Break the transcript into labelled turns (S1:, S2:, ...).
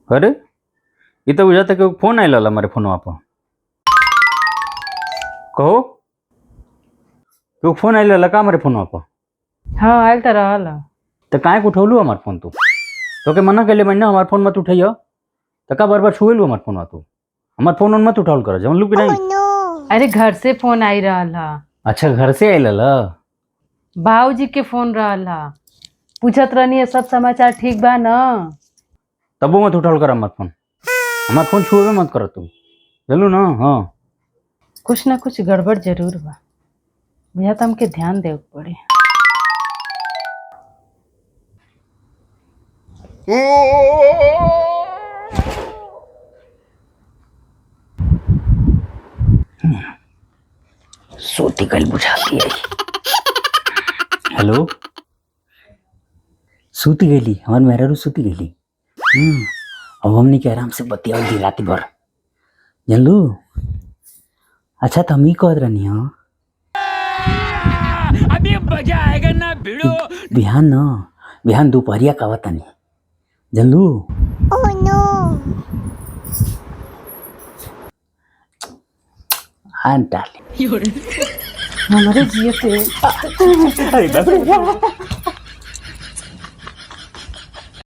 S1: अरे इथं उद्या तर फोन आयला मारे फोन वापर कहो तो फोन आयला का मारे फोन वापर
S2: हाँ आयल तो रहल ह।
S1: तो काय को उठौलू हमार फोन तो के मना कैले मैंने हमार फोन मत उठाइयो तो का बार बार छुएलू हमार फोन तू हमार फोन मत उठावल कर जमन लू कि नहीं।
S2: अरे घर से फोन आई रहल ह।
S1: अच्छा घर से आयला
S2: भाऊजी के फोन रहल ह, पूछत रहनी है सब समाचार ठीक बा न।
S1: तबो मत उठावल कर हमार फोन छुए मत कर तू चलू ना। हाँ
S2: कुछ ना कुछ गड़बड़ जरूर बा, भैया तो हमके ध्यान देवे के पड़े।
S1: सोती कल बुझाती है। हेलो सूती गई हमार मेहरारू सूती गई। अब हमने के आराम से बतियावल दी रात भर जानलू। अच्छा तो हम ही कहत रहनी हो अभी मजा आएगा ना भिड़ो बिहान दोपहरिया कहत तनी जानलू। ओह नो हाँ डार्लिंग
S2: हमारे जिये से
S1: अरे बाप रे।